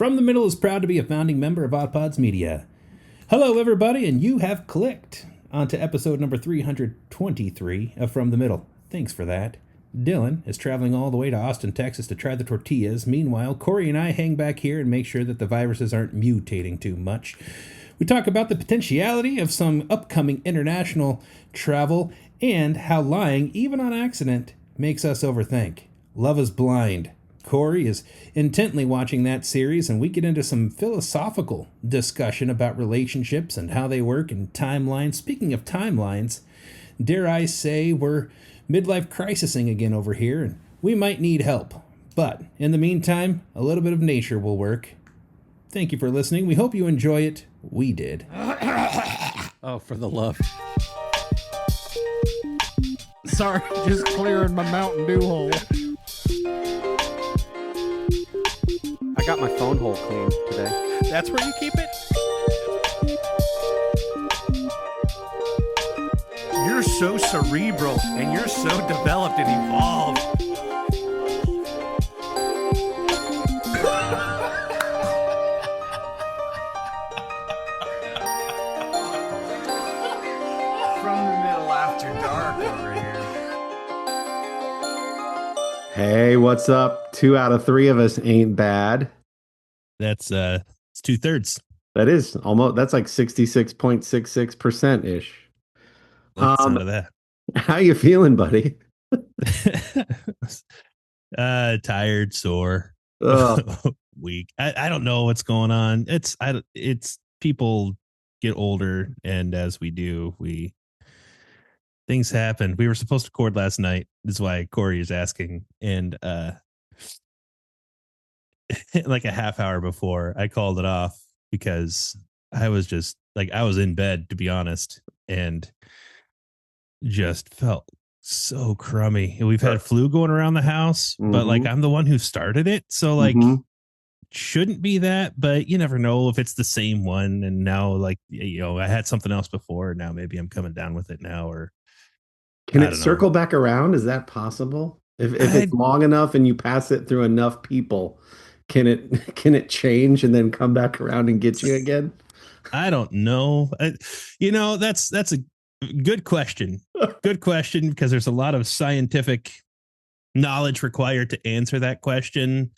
From the Middle is proud to be a founding member of Odd Pods Media. Hello, everybody, and you have clicked onto episode number 323 of From the Middle. Thanks for that. Dylan is traveling all the way to Austin, Texas to try the tortillas. Meanwhile, Corey and I hang back here and make sure that the viruses aren't mutating too much. We talk about the potentiality of some upcoming international travel and how lying, even on accident, makes us overthink. Love is Blind. Corey is intently watching that series, and we get into some philosophical discussion about relationships and how they work and timelines. Speaking of timelines, dare I say we're midlife crisising again over here, and we might need help. But in the meantime, a little bit of nature will work. Thank you for listening. We hope you enjoy it. We did. Oh, for the love. Sorry, just clearing my Mountain Dew hole. I got my phone hole cleaned today. That's where you keep it? You're so cerebral and you're so developed and evolved. From the Middle after dark over here. Hey, what's up? 2 out of 3 of us ain't bad. That's it's 2/3. That is almost, that's like 66.66% ish. Some of that. How you feeling, buddy? Tired, sore, weak. I don't know what's going on. It's people get older, and as we do, things happen. We were supposed to record last night. This is why Corey is asking, and like a half hour before, I called it off because I was just like, I was in bed, to be honest, and just felt so crummy. And we've had flu going around the house, but like I'm the one who started it, so like shouldn't be that, but you never know if it's the same one. And now, like, you know, I had something else before. Now maybe I'm coming down with it now, or can it circle back around? Is that possible? If it's long enough and you pass it through enough people, can it change and then come back around and get you again? I don't know. That's a good question. Good question, because there's a lot of scientific knowledge required to answer that question.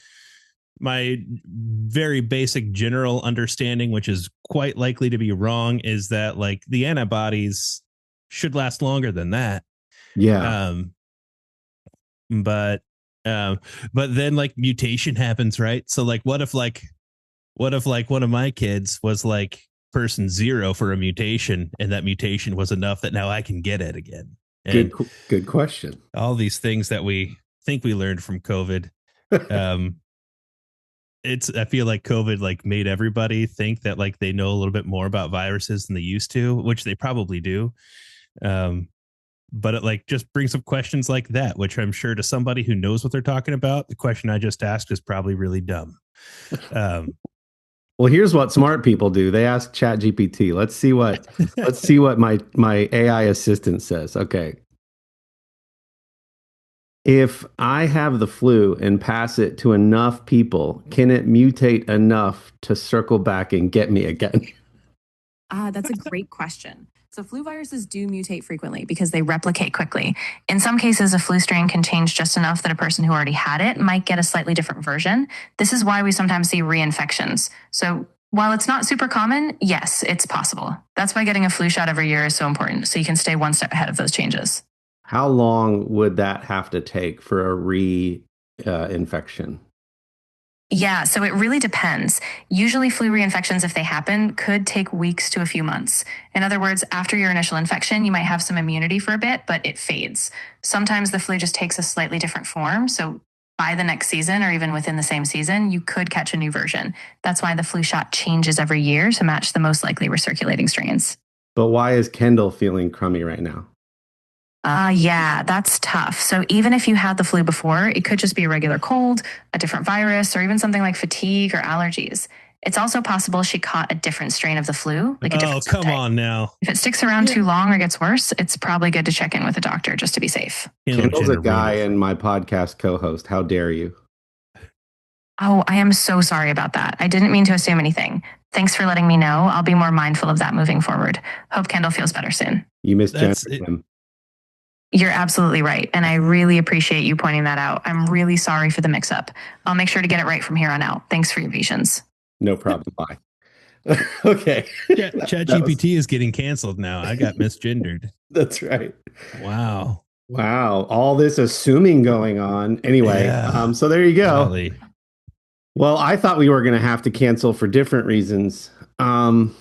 My very basic general understanding, which is quite likely to be wrong, is that like the antibodies should last longer than that. Yeah. But then like mutation happens, right? So like, what if one of my kids was like person 0 for a mutation, and that mutation was enough that now I can get it again? And good question. All these things that we think we learned from COVID. I feel like COVID like made everybody think that like they know a little bit more about viruses than they used to, which they probably do. But it like just brings up questions like that, which I'm sure to somebody who knows what they're talking about, the question I just asked is probably really dumb. Well, here's what smart people do. They ask ChatGPT. Let's see what my AI assistant says. Okay. If I have the flu and pass it to enough people, can it mutate enough to circle back and get me again? That's a great question. So flu viruses do mutate frequently because they replicate quickly. In some cases, a flu strain can change just enough that a person who already had it might get a slightly different version. This is why we sometimes see reinfections. So while it's not super common, yes, it's possible. That's why getting a flu shot every year is so important, so you can stay one step ahead of those changes. How long would that have to take for a reinfection? Yeah, so it really depends. Usually flu reinfections, if they happen, could take weeks to a few months. In other words, after your initial infection, you might have some immunity for a bit, but it fades. Sometimes the flu just takes a slightly different form. So by the next season, or even within the same season, you could catch a new version. That's why the flu shot changes every year to match the most likely recirculating strains. But why is Kendall feeling crummy right now? Yeah, that's tough. So even if you had the flu before, it could just be a regular cold, a different virus, or even something like fatigue or allergies. It's also possible she caught a different strain of the flu, like a different come subtype. on now. If it sticks around too long or gets worse, it's probably good to check in with a doctor just to be safe. Kendall's a guy and my podcast co-host. How dare you? Oh, I am so sorry about that. I didn't mean to assume anything. Thanks for letting me know. I'll be more mindful of that moving forward. Hope Kendall feels better soon. You That's misgendered it. him. You're absolutely right. And I really appreciate you pointing that out. I'm really sorry for the mix up. I'll make sure to get it right from here on out. Thanks for your patience. No problem. Bye. Okay. Chat That was- GPT is getting canceled now. I got misgendered. That's right. Wow. Wow. All this assuming going on. Anyway, Yeah. so there you go. Golly. Well, I thought we were going to have to cancel for different reasons. I'm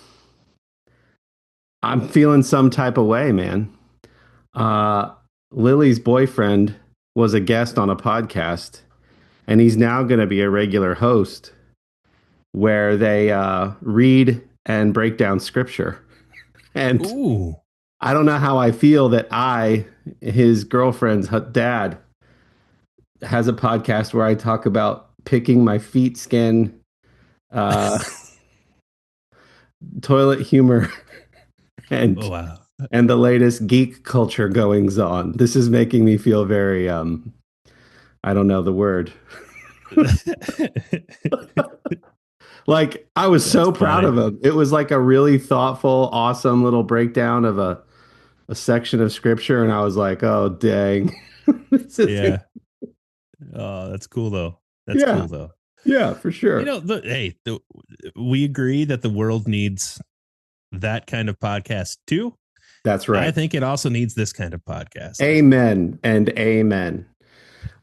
feeling some type of way, man. Uh, Lily's boyfriend was a guest on a podcast, and he's now going to be a regular host where they read and break down scripture. And Ooh. I don't know how I feel that his girlfriend's dad, has a podcast where I talk about picking my feet skin, uh, toilet humor, and Oh, wow. and the latest geek culture goings on. This is making me feel very I don't know the word. Like I was so proud of him. It was like a really thoughtful, awesome little breakdown of a section of scripture, and I was like, oh dang. Yeah. Oh, that's cool though. That's cool though. Yeah, for sure. You know, we agree that the world needs that kind of podcast too. That's right. I think it also needs this kind of podcast. Amen and amen.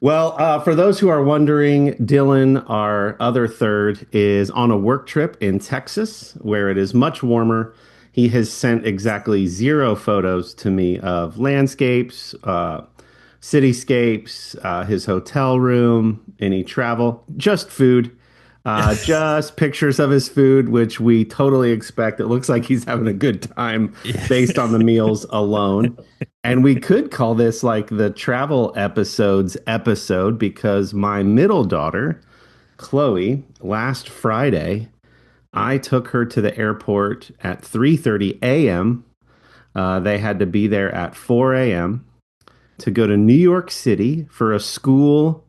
Well, for those who are wondering, Dylan, our other third, is on a work trip in Texas where it is much warmer. He has sent exactly 0 photos to me of landscapes, cityscapes, his hotel room, any travel, just food. Just pictures of his food, which we totally expect. It looks like he's having a good time based on the meals alone. And we could call this like the travel episode because my middle daughter, Chloe, last Friday, I took her to the airport at 3:30 a.m. They had to be there at 4 a.m. to go to New York City for a school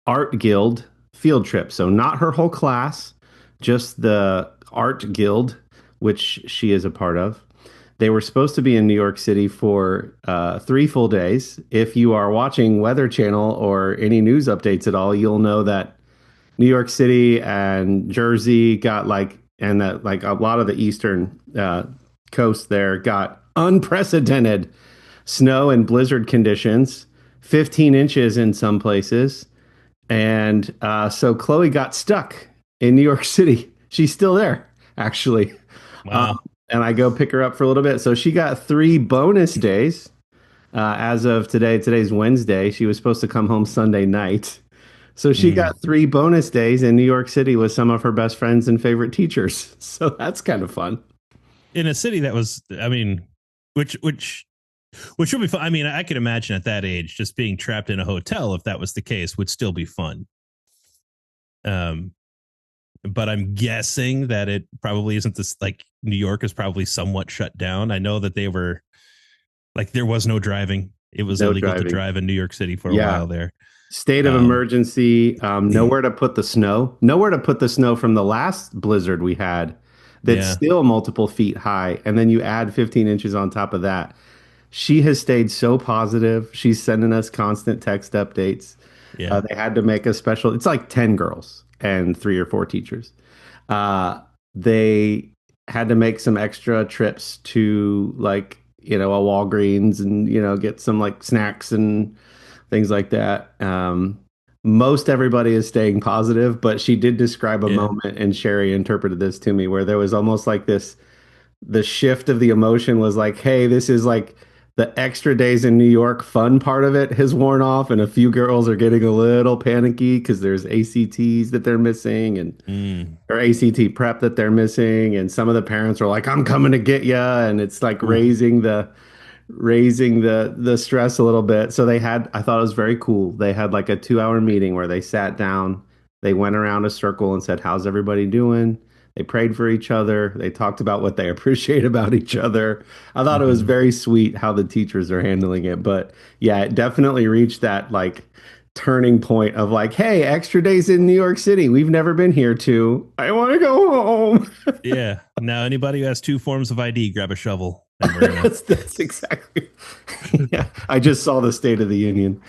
art guild field trip. So not her whole class, just the art guild, which she is a part of. They were supposed to be in New York City for 3 full days. If you are watching Weather Channel or any news updates at all, you'll know that New York City and Jersey got and that like a lot of the eastern coast there got unprecedented snow and blizzard conditions, 15 inches in some places. And so Chloe got stuck in New York City. She's still there, actually. Wow. And I go pick her up for a little bit. So she got 3 bonus days as of today. Today's Wednesday. She was supposed to come home Sunday night. So she got 3 bonus days in New York City with some of her best friends and favorite teachers. So that's kind of fun. In a city that was, I mean, which would be fun. I mean, I could imagine at that age, just being trapped in a hotel, if that was the case, would still be fun. But I'm guessing that it probably isn't this, like New York is probably somewhat shut down. I know that they were like, there was no driving. It was illegal to drive in New York City for a while there. State of emergency, nowhere to put the snow, from the last blizzard we had that's still multiple feet high. And then you add 15 inches on top of that. She has stayed so positive. She's sending us constant text updates. Yeah. They had to make a special, it's like 10 girls and 3 or 4 teachers. They had to make some extra trips to like, a Walgreens and, get some like snacks and things like that. Most everybody is staying positive, but she did describe a moment, and Sherry interpreted this to me, where there was almost like the shift of the emotion was like, hey, this is like the extra days in New York fun part of it has worn off, and a few girls are getting a little panicky because there's ACTs that they're missing and or ACT prep that they're missing, and some of the parents are like, I'm coming to get you, and it's like raising the stress a little bit. So I thought it was very cool. They had like a 2-hour meeting where they sat down, they went around a circle and said, how's everybody doing? They prayed for each other. They talked about what they appreciate about each other. I thought it was very sweet how the teachers are handling it. But yeah, it definitely reached that like turning point of like, hey, extra days in New York City. We've never been here to. I want to go home. Yeah. Now, anybody who has two forms of ID, grab a shovel, and we're gonna. That's exactly. Yeah, I just saw the State of the Union.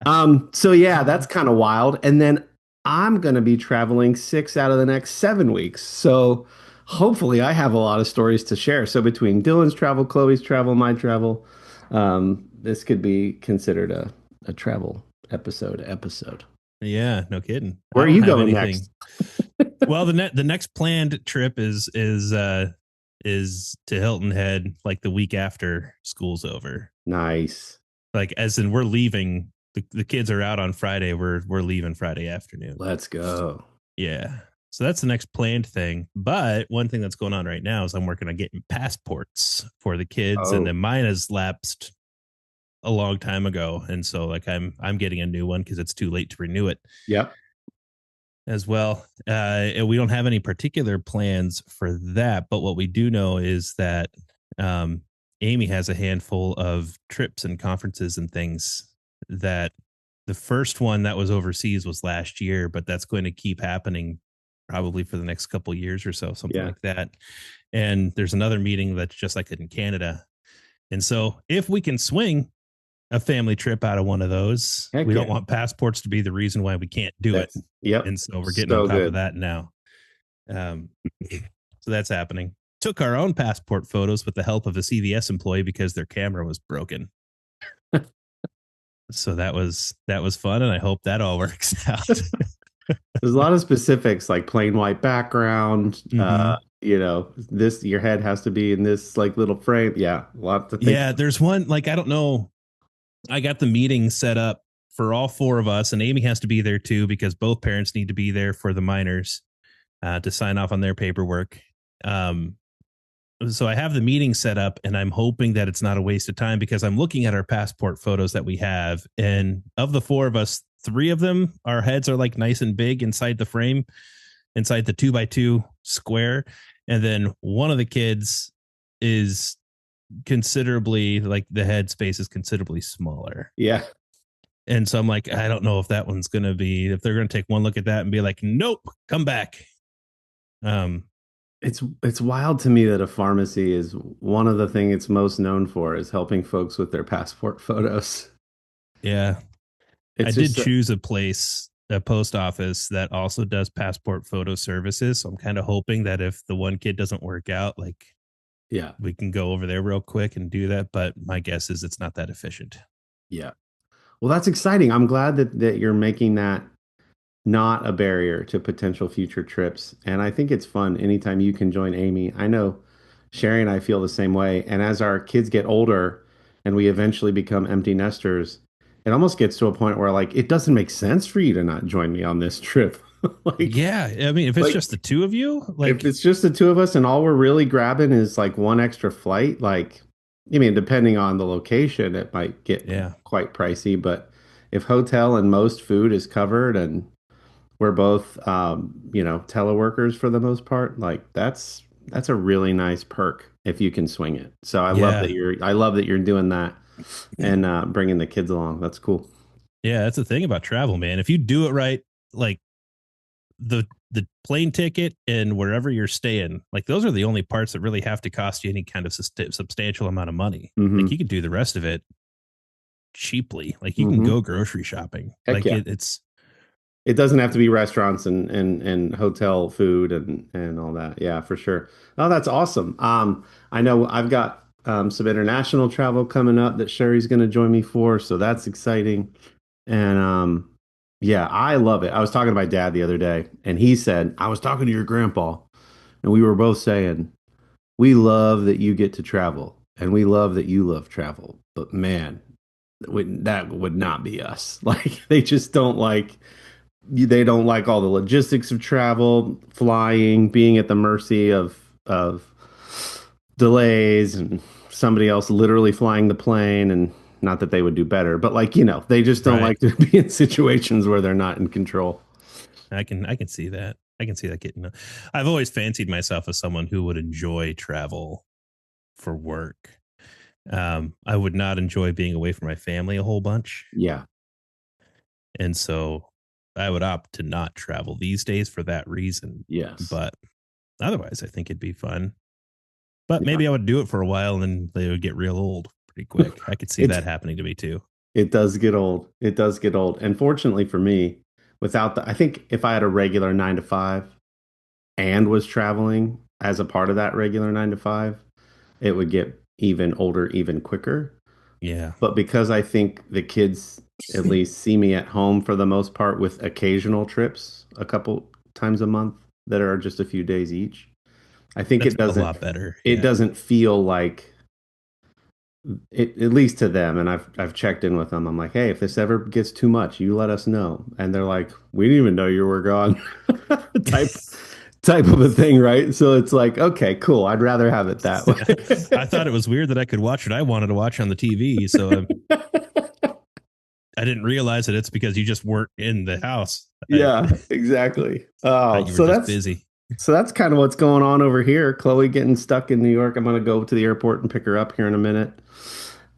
Um, so yeah, that's kind of wild. And then I'm going to be traveling 6 out of the next 7 weeks. So hopefully I have a lot of stories to share. So between Dylan's travel, Chloe's travel, my travel, this could be considered a travel episode. Yeah, no kidding. Where I are don't you have going anything. next? Well, the next planned trip is to Hilton Head like the week after school's over. Nice. Like as in we're leaving. The kids are out on Friday. We're leaving Friday afternoon. Let's go. Yeah. So that's the next planned thing. But one thing that's going on right now is I'm working on getting passports for the kids, and Oh, then mine has lapsed a long time ago, and so like I'm getting a new one because it's too late to renew it yep. as well. And we don't have any particular plans for that, but what we do know is that Amy has a handful of trips and conferences and things that the first one that was overseas was last year, but that's going to keep happening probably for the next couple of years or so, something Yeah. like that. And there's another meeting that's just like it in Canada. And so if we can swing a family trip out of one of those, Heck we don't yeah. want passports to be the reason why we can't do it. Yep. And so we're getting So on top good. of that now. So that's happening. Took our own passport photos with the help of a CVS employee because their camera was broken. So that was fun, and I hope that all works out. There's a lot of specifics like plain white background. Mhm. This your head has to be in this like little frame. Yeah, a lot to think. Yeah, there's one like I don't know. I got the meeting set up for all four of us, and Amy has to be there too because both parents need to be there for the minors to sign off on their paperwork. Um, so I have the meeting set up, and I'm hoping that it's not a waste of time because I'm looking at our passport photos that we have, and of the four of us, three of them, our heads are like nice and big inside the frame, inside the 2x2 square, and then one of the kids is considerably like the head space is considerably smaller. Yeah. And so I'm like, I don't know if that one's going to be, if they're going to take one look at that and be like, nope, come back. It's wild to me that a pharmacy is one of the things it's most known for is helping folks with their passport photos. Yeah. I It's did just choose a place, a post office that also does passport photo services. So I'm kind of hoping that if the one kid doesn't work out, like yeah, we can go over there real quick and do that. But my guess is it's not that efficient. yeah. Well, that's exciting. I'm glad that you're making that not a barrier to potential future trips. And I think it's fun anytime you can join Amy. I know Sherry and I feel the same way. And as our kids get older and we eventually become empty nesters, it almost gets to a point where like it doesn't make sense for you to not join me on this trip. like Yeah. I mean, if it's like just the two of you, if like, it's just the two of us and all we're really grabbing is like one extra flight, like I mean, depending on the location, it might get yeah. quite pricey. But if hotel and most food is covered and we're both teleworkers for the most part, like that's a really nice perk if you can swing it. So Yeah. I love that you're doing that and bringing the kids along. That's cool. Yeah. That's the thing about travel, man. If you do it right, like the plane ticket and wherever you're staying, like those are the only parts that really have to cost you any kind of substantial amount of money. Hmm. Like you could do the rest of it cheaply. Like you can Hmm. go grocery shopping. Heck Like yeah. it's It doesn't have to be restaurants and hotel food and all that. Yeah, for sure. Oh, that's awesome. I know I've got some international travel coming up that Sherry's going to join me for, so that's exciting. And yeah, I love it. I was talking to my dad the other day, and he said, I was talking to your grandpa, and we were both saying, we love that you get to travel, and we love that you love travel. But man, that would not be us. Like they don't like all the logistics of travel, flying, being at the mercy of delays and somebody else literally flying the plane and not that they would do better, but like, they just don't right. like to be in situations where they're not in control. I can see that. I can see that getting. I've always fancied myself as someone who would enjoy travel for work. I would not enjoy being away from my family a whole bunch. Yeah. And so I would opt to not travel these days for that reason. Yes. But otherwise, I think it'd be fun. But Yeah. maybe I would do it for a while and then they would get real old pretty quick. I could see It's that happening to me too. It does get old. It does get old. And fortunately for me, I think if I had a regular 9 to 5 and was traveling as a part of that regular 9 to 5, it would get even older, even quicker. Yeah. But because I think the kids at least see me at home for the most part with occasional trips a couple times a month that are just a few days each, I think That's a lot better. it Yeah. doesn't feel like it, at least to them. And I've checked in with them. I'm like, hey, if this ever gets too much, you let us know. And they're like, we didn't even know you were gone. type type of a thing, right? So it's like, okay, cool. I'd rather have it that way. I thought it was weird that I could watch what I wanted to watch on the TV. So I didn't realize that it's because you just weren't in the house. Yeah, exactly. I Oh, thought you so were just that's busy. so that's kind of what's going on over here. Chloe getting stuck in New York. I'm gonna go to the airport and pick her up here in a minute.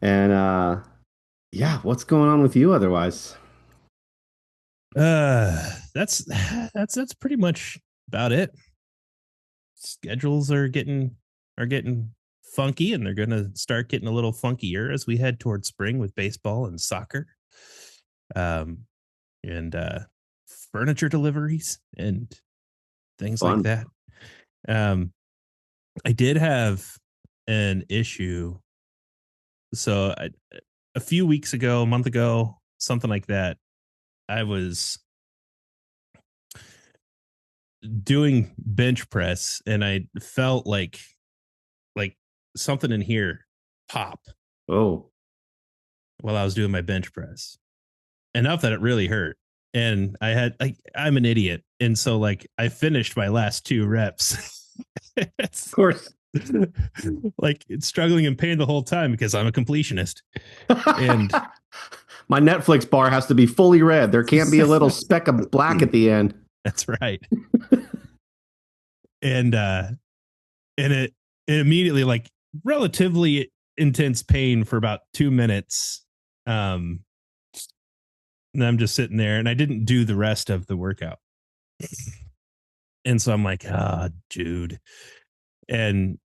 And yeah, what's going on with you otherwise? That's pretty much about it. Schedules are getting funky, and they're gonna start getting a little funkier as we head towards spring with baseball and soccer. Um and furniture deliveries and things like Fun. that. Um I did have an issue. So a few weeks ago, a month ago, something like that, I was doing bench press and I felt like something in here pop Oh, while I was doing my bench press. Enough that it really hurt. And I had I'm an idiot. And so like I finished my last 2 reps. of course. Like it's struggling in pain the whole time because I'm a completionist. And My Netflix bar has to be fully red. There can't be a little speck of black at the end. that's right. And it immediately like relatively intense pain for about 2 minutes. And I'm just sitting there and I didn't do the rest of the workout. And so I'm like, dude. And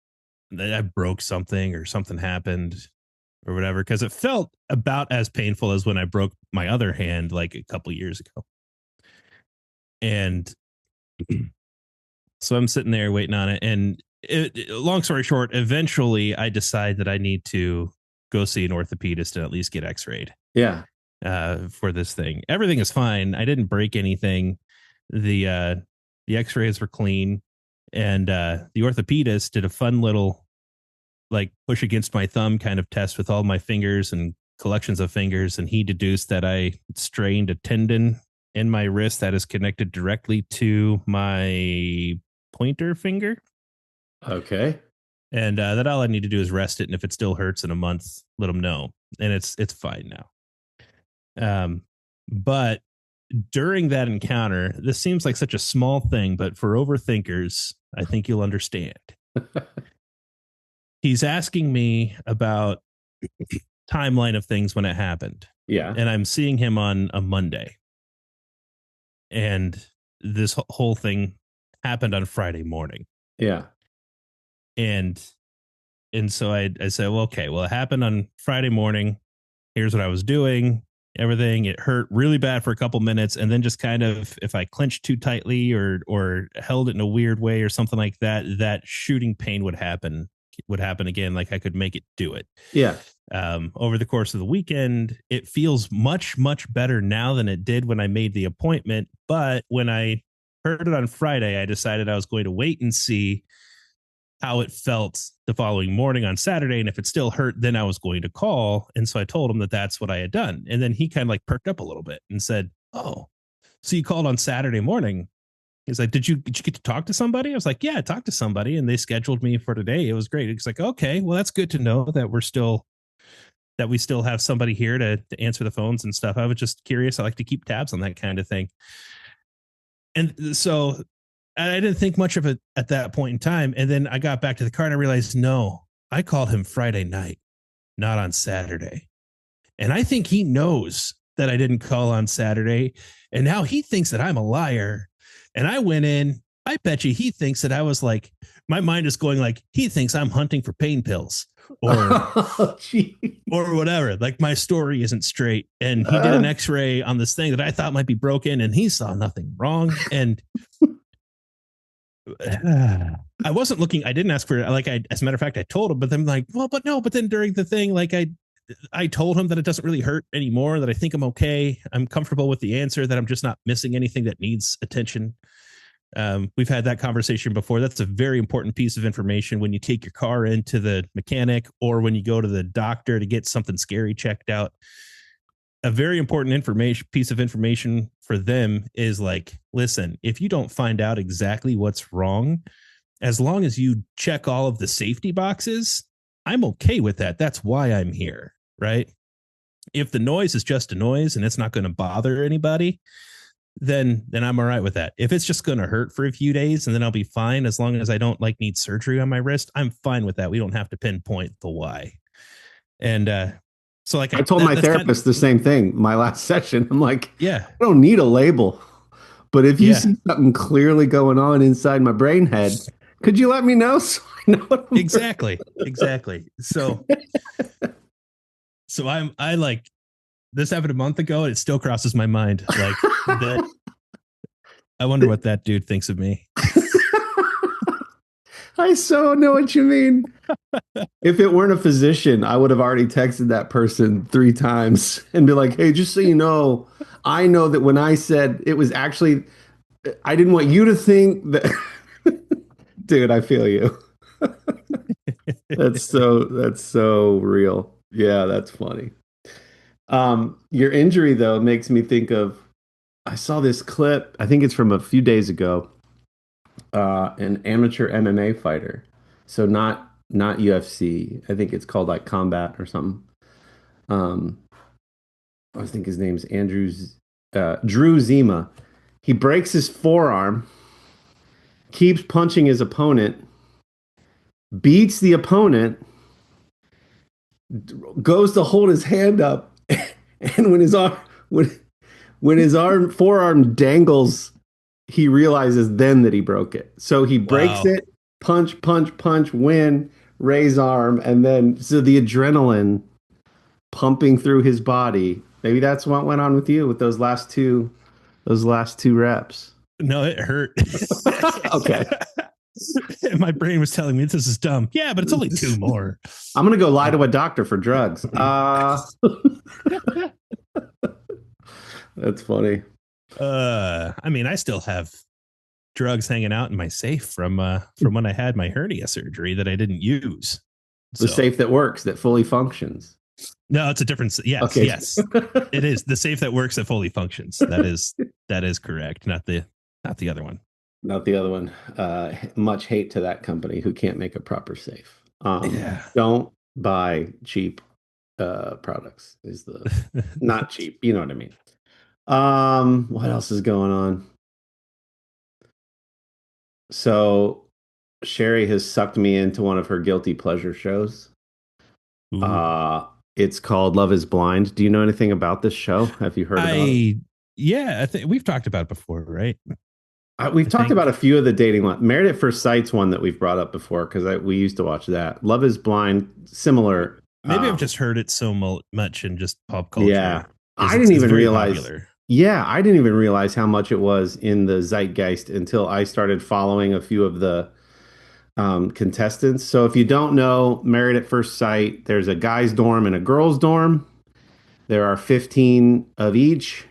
then I broke something or something happened or whatever, because it felt about as painful as when I broke my other hand like a couple years ago. And so I'm sitting there waiting on it. And long story short, eventually I decide that I need to go see an orthopedist and at least get x-rayed Yeah. for this thing. Everything is fine. I didn't break anything. The x-rays were clean. And the orthopedist did a fun little like push against my thumb kind of test with all my fingers and collections of fingers. And he deduced that I strained a tendon in my wrist that is connected directly to my pointer finger. Okay. And that all I need to do is rest it. And if it still hurts in a month, let them know. And it's fine now. But during that encounter, this seems like such a small thing, but for overthinkers, I think you'll understand. He's asking me about timeline of things when it happened. Yeah. And I'm seeing him on a Monday. And this whole thing happened on Friday morning. Yeah. And so I said, well, okay, well, it happened on Friday morning. Here's what I was doing. Everything. It hurt really bad for a couple minutes. And then just kind of, if I clenched too tightly or held it in a weird way or something like that, that shooting pain would happen again. Like I could make it do it. Yeah. Over the course of the weekend, it feels much, much better now than it did when I made the appointment. But when I heard it on Friday, I decided I was going to wait and see how it felt the following morning on Saturday. And if it still hurt, then I was going to call. And so I told him that that's what I had done. And then he kind of like perked up a little bit and said, oh, so you called on Saturday morning. He's like, did you get to talk to somebody? I was like, yeah, I talked to somebody and they scheduled me for today. It was great. He's like, okay, well, that's good to know that we still have somebody here to answer the phones and stuff. I was just curious. I like to keep tabs on that kind of thing. And so I didn't think much of it at that point in time. And then I got back to the car and I realized, no, I called him Friday night, not on Saturday. And I think he knows that I didn't call on Saturday. And now he thinks that I'm a liar. And I went in. I bet you he thinks that I was like, my mind is going like, he thinks I'm hunting for pain pills or Oh, gee. or whatever. Like my story isn't straight. And he did an x-ray on this thing that I thought might be broken and he saw nothing wrong. And I wasn't looking, I didn't ask for it. Like as a matter of fact, I told him, but then like, well, but no, but then during the thing, like I told him that it doesn't really hurt anymore, that I think I'm okay. I'm comfortable with the answer, that I'm just not missing anything that needs attention. We've had that conversation before. That's a very important piece of information when you take your car into the mechanic or when you go to the doctor to get something scary checked out. A very important piece of information for them is like, listen, if you don't find out exactly what's wrong, as long as you check all of the safety boxes, I'm okay with that. That's why I'm here, right? If the noise is just a noise and it's not going to bother anybody, then I'm all right with that. If it's just going to hurt for a few days and then I'll be fine, as long as I don't like need surgery on my wrist, I'm fine with that. We don't have to pinpoint the why. And so like I told my therapist the same thing my last session. I'm like, yeah, I don't need a label, but if you see something clearly going on inside my brain head, could you let me know so I know what I'm exactly. So I like, this happened a month ago and it still crosses my mind. Like that. I wonder what that dude thinks of me. I so know what you mean. If it weren't a physician, I would have already texted that person 3 times and be like, hey, just so you know, I know that when I said it was actually, I didn't want you to think that. Dude, I feel you. That's so real. Yeah, that's funny. Your injury though makes me think of, I saw this clip, I think it's from a few days ago, an amateur MMA fighter. So not UFC. I think it's called like Combat or something. I think his name's Drew Zima. He breaks his forearm, keeps punching his opponent, beats the opponent, goes to hold his hand up, and when his forearm dangles, he realizes then that he broke it. So he breaks it, punch, win, raise arm, and then so the adrenaline pumping through his body. Maybe that's what went on with you with those last two reps. No, it hurt. Okay. My brain was telling me this is dumb. Yeah, but it's only 2 more. I'm gonna go lie to a doctor for drugs. That's funny. I mean, I still have drugs hanging out in my safe from when I had my hernia surgery that I didn't use. The safe that works, that fully functions. No, it's a different. Yes, okay. Yes, it is the safe that works that fully functions. That is correct. Not the other one. Not the other one. Much hate to that company who can't make a proper safe. Don't buy cheap products. Is the not cheap? You know what I mean. What else is going on? So Sherry has sucked me into one of her guilty pleasure shows. Ooh. It's called Love is Blind. Do you know anything about this show? Have you heard about it? Yeah, I think we've talked about it before, right? We've talked about a few of the dating ones. Married at First Sight's one that we've brought up before because we used to watch that. Love is Blind, similar. Maybe I've just heard it so much in just pop culture. Yeah, I didn't even realize. Popular. Yeah, I didn't even realize how much it was in the zeitgeist until I started following a few of the contestants. So if you don't know, Married at First Sight, there's a guy's dorm and a girl's dorm. There are 15 of each.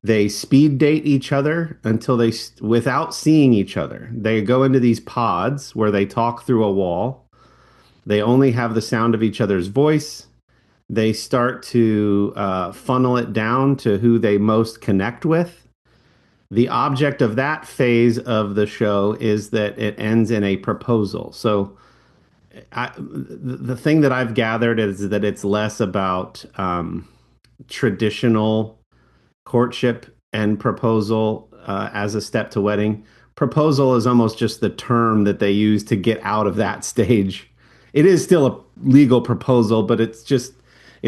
They speed date each other until without seeing each other. They go into these pods where they talk through a wall. They only have the sound of each other's voice. They start to funnel it down to who they most connect with. The object of that phase of the show is that it ends in a proposal. So the thing that I've gathered is that it's less about traditional courtship and proposal as a step to wedding. Proposal is almost just the term that they use to get out of that stage It is still a legal proposal, but it's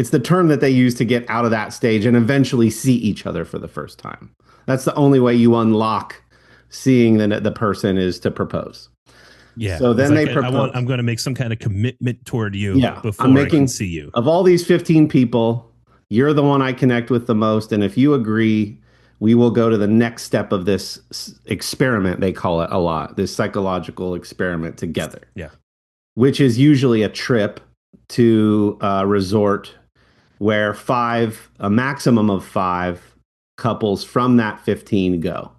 the term that they use to get out of that stage and eventually see each other for the first time. That's the only way you unlock seeing the person is to propose. Yeah. So then they propose. I'm going to make some kind of commitment toward you before I can see you. Of all these 15 people, you're the one I connect with the most. And if you agree, we will go to the next step of this experiment. They call it a lot, this psychological experiment together. Yeah. Which is usually a trip to a resort where a maximum of 5 couples from that 15 go.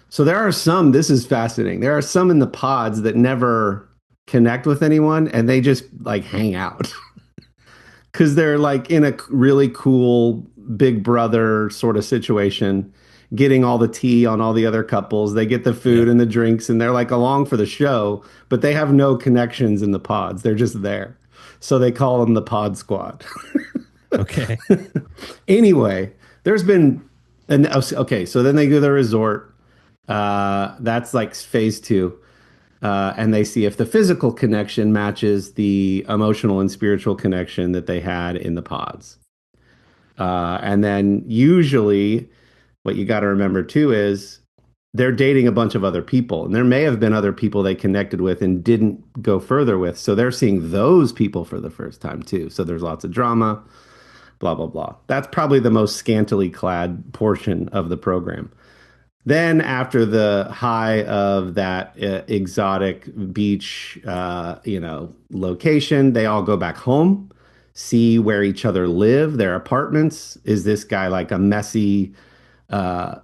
So there are some, this is fascinating. There are some in the pods that never connect with anyone and they just like hang out because they're like in a really cool Big Brother sort of situation, getting all the tea on all the other couples. They get the food and the drinks and they're like along for the show, but they have no connections in the pods. They're just there. So they call them the pod squad. Okay. Anyway, there's been okay, so then they go to the resort. That's like phase 2. And they see if the physical connection matches the emotional and spiritual connection that they had in the pods. And then usually what you got to remember too is they're dating a bunch of other people, and there may have been other people they connected with and didn't go further with. So they're seeing those people for the first time too. So there's lots of drama, blah, blah, blah. That's probably the most scantily clad portion of the program. Then after the high of that exotic beach, location, they all go back home, see where each other live, their apartments. Is this guy like a messy, frat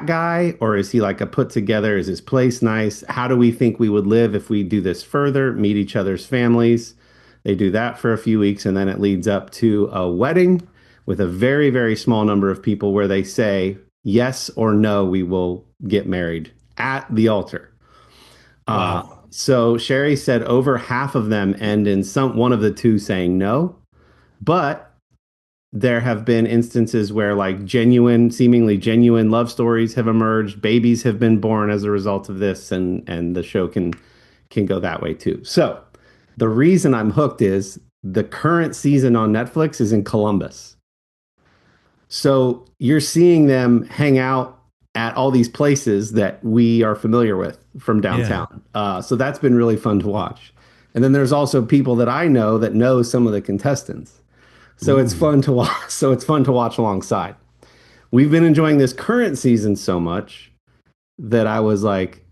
guy, or is he like a put together? Is his place nice? How do we think we would live if we do this further? Meet each other's families. They do that for a few weeks, and then it leads up to a wedding with a very, very small number of people where they say, yes or no, we will get married at the altar. Wow. So Sherry said over half of them end in one of the two saying no, but there have been instances where like seemingly genuine love stories have emerged. Babies have been born as a result of this, and the show can go that way too. So the reason I'm hooked is the current season on Netflix is in Columbus. So you're seeing them hang out at all these places that we are familiar with from downtown. Yeah. So that's been really fun to watch. And then there's also people that I know that know some of the contestants. So it's fun to watch. So it's fun to watch alongside. We've been enjoying this current season so much that I was like,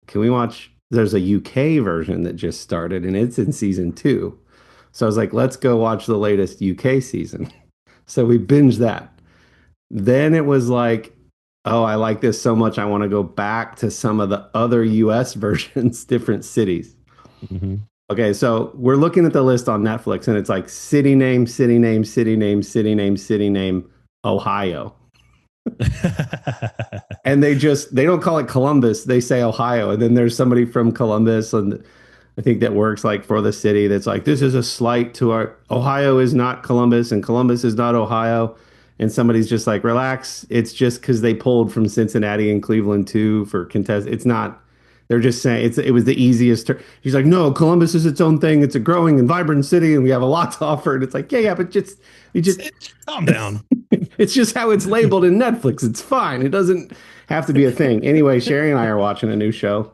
can we watch? There's a UK version that just started and it's in season 2. So I was like, let's go watch the latest UK season. So we binged that. Then it was like, oh, I like this so much. I want to go back to some of the other US versions, different cities. Mm-hmm. Okay, so we're looking at the list on Netflix and it's like city name, city name, city name, city name, city name, Ohio. And they don't call it Columbus. They say Ohio. And then there's somebody from Columbus and I think that works like for the city. That's like, this is a slight to our Ohio is not Columbus and Columbus is not Ohio. And somebody's just like, relax. It's just because they pulled from Cincinnati and Cleveland too for contest. It's not, they're just saying it was the easiest. He's like, no, Columbus is its own thing. It's a growing and vibrant city and we have a lot to offer. And it's like, yeah, but you just calm down. It's just how it's labeled in Netflix. It's fine. It doesn't have to be a thing. Anyway, Sherry and I are watching a new show.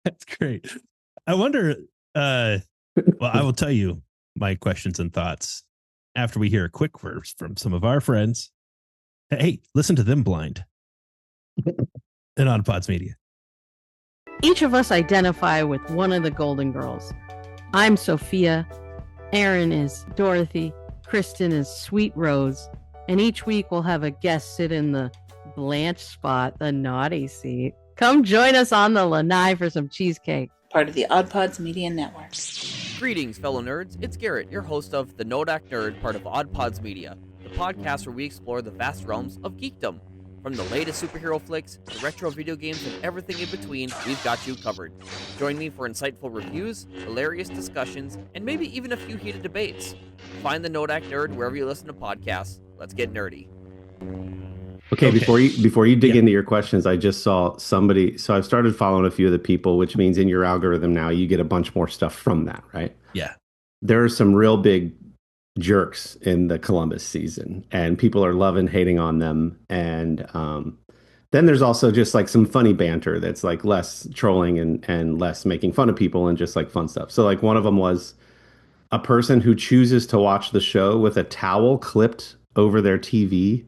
That's great. I wonder, well, I will tell you my questions and thoughts after we hear a quick verse from some of our friends. Hey, listen to them blind. And on Pods Media. Each of us identify with one of the Golden Girls. I'm Sophia. Aaron is Dorothy. Kristen is Sweet Rose. And each week we'll have a guest sit in the Blanche spot, the naughty seat. Come join us on the lanai for some cheesecake. Part of the Odd Pods Media Network. Greetings, fellow nerds. It's Garrett, your host of the Nodak Nerd, part of Odd Pods Media, the podcast where we explore the vast realms of geekdom. From the latest superhero flicks to retro video games and everything in between, we've got you covered. Join me for insightful reviews, hilarious discussions, and maybe even a few heated debates. Find the Nodak Nerd wherever you listen to podcasts. Let's get nerdy. Okay, Okay. before you dig Yeah. into your questions, I just saw somebody. So I've started following a few of the people, which means in your algorithm now you get a bunch more stuff from that, right? Yeah. There are some real big jerks in the Columbus season, and people are loving hating on them. And then there's also just like some funny banter that's like less trolling and less making fun of people and just like fun stuff. So like one of them was a person who chooses to watch the show with a towel clipped over their TV,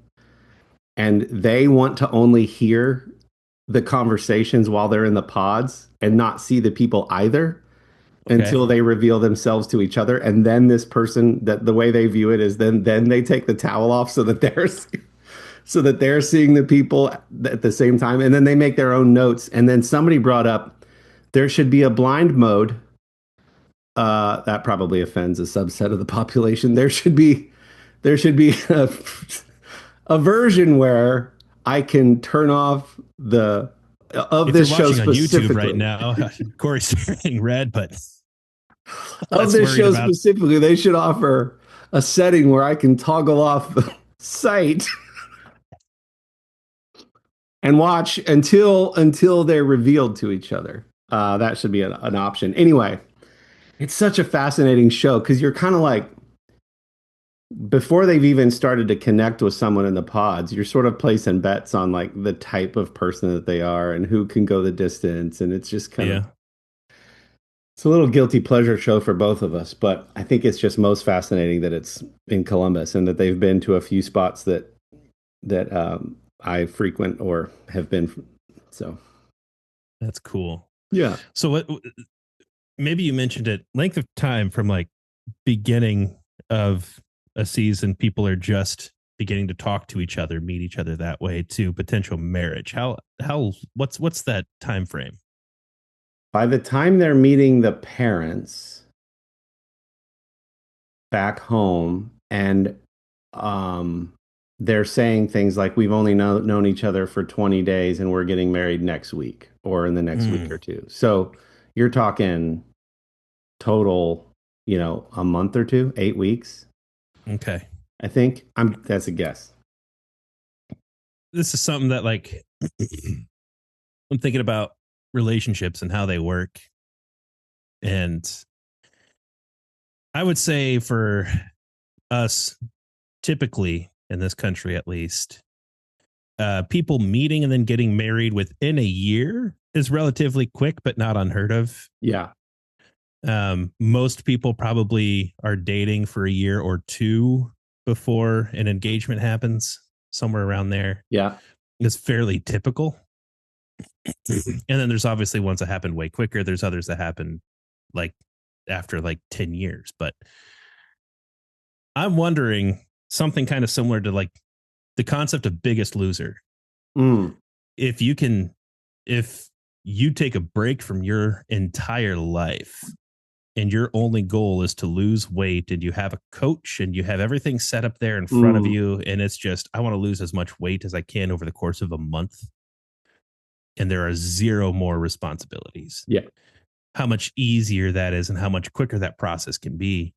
and they want to only hear the conversations while they're in the pods and not see the people either Okay. until they reveal themselves to each other. And then this person, that the way they view it is then they take the towel off so that they're seeing the people at the same time, and then they make their own notes. And then somebody brought up there should be a blind mode. That probably offends a subset of the population. There should be a version where I can turn off the of If you're this show watching on YouTube right specifically. now, Corey's turning red, but Of less this worried show about. specifically, they should offer a setting where I can toggle off the sight and watch until they're revealed to each other. That should be an option. Anyway, it's such a fascinating show because you're kind of like before they've even started to connect with someone in the pods, you're sort of placing bets on like the type of person that they are and who can go the distance. And it's just kind of Yeah. it's a little guilty pleasure show for both of us, but I think it's just most fascinating that it's in Columbus and that they've been to a few spots that I frequent or have been. So That's cool. yeah, So what maybe you mentioned it, length of time from like beginning of a season, people are just beginning to talk to each other, meet each other that way to potential marriage. How what's that time frame? by the time they're meeting the parents back home and um they're saying things like we've only known each other for 20 days and we're getting married next week or in the next week or two. So you're talking total, a month or two, 8 weeks, Okay. I think. That's a guess. This is something that like I'm thinking about relationships and how they work. And I would say for us, typically in this country at least, people meeting and then getting married within a year is relatively quick, but not unheard of. Yeah. Most people probably are dating for a year or two before an engagement happens, somewhere around there. Yeah. It's fairly typical. And then there's obviously ones that happen way quicker. There's others that happen like after like 10 years. But I'm wondering something kind of similar to like the concept of Biggest Loser. Mm. If you take a break from your entire life and your only goal is to lose weight and you have a coach and you have everything set up there in front of you, and it's just, I want to lose as much weight as I can over the course of a month. And there are zero more responsibilities. Yeah. How much easier that is and how much quicker that process can be.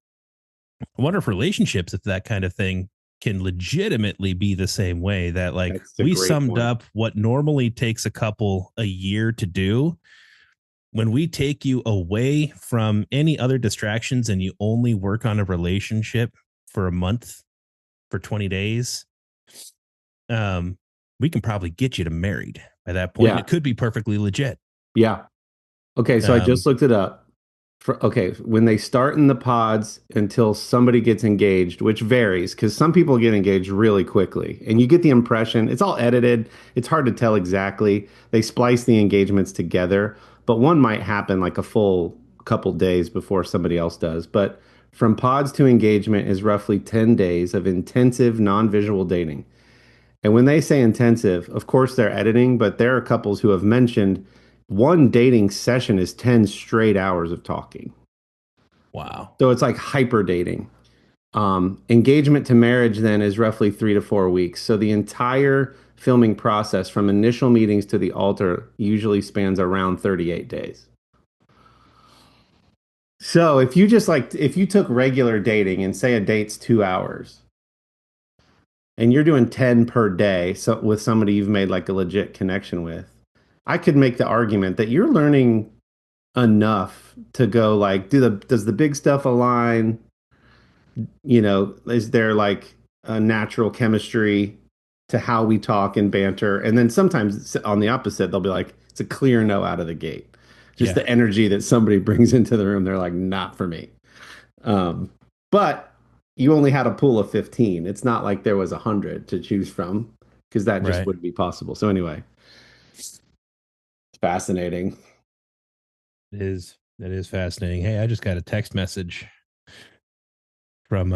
I wonder if relationships, if that kind of thing can legitimately be the same way, that like we summed up what normally takes a couple a year to do. When we take you away from any other distractions and you only work on a relationship for a month, for 20 days, we can probably get you to married by that point. Yeah. It could be perfectly legit. Yeah. Okay, so I just looked it up. When they start in the pods until somebody gets engaged, which varies because some people get engaged really quickly, and you get the impression it's all edited. It's hard to tell exactly. They splice the engagements together, but one might happen like a full couple days before somebody else does. But from pods to engagement is roughly 10 days of intensive non-visual dating. And when they say intensive, of course they're editing, but there are couples who have mentioned one dating session is 10 straight hours of talking. Wow. So it's like hyper dating. Engagement to marriage then is roughly 3 to 4 weeks. So the entire filming process from initial meetings to the altar usually spans around 38 days. So if you took regular dating and say a date's 2 hours, and you're doing 10 per day, so with somebody you've made like a legit connection with, I could make the argument that you're learning enough to go like, does the big stuff align? Is there like a natural chemistry to how we talk and banter? And then sometimes on the opposite, they'll be like, it's a clear no out of the gate. Just Yeah. the energy that somebody brings into the room, they're like, not for me. But you only had a pool of 15. It's not like there was 100 to choose from because that just Right. wouldn't be possible. So anyway, it's fascinating. That is fascinating. Hey, I just got a text message from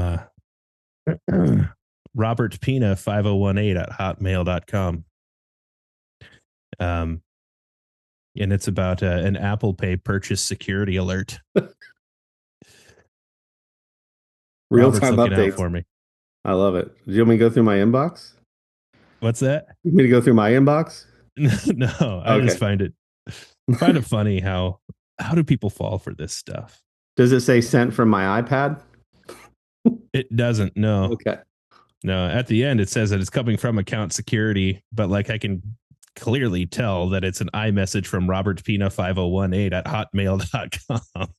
Robert Pina 5018 at hotmail.com. And it's about an Apple Pay purchase security alert. Real-time looking out updates for me. I love it. Do you want me to go through my inbox? What's that? You want me to go through my inbox? No, I just find it funny how do people fall for this stuff? Does it say sent from my iPad? It doesn't. No. Okay. No, at the end it says that it's coming from account security, but like I can clearly tell that it's an iMessage from Robert Pina 5018 at hotmail.com.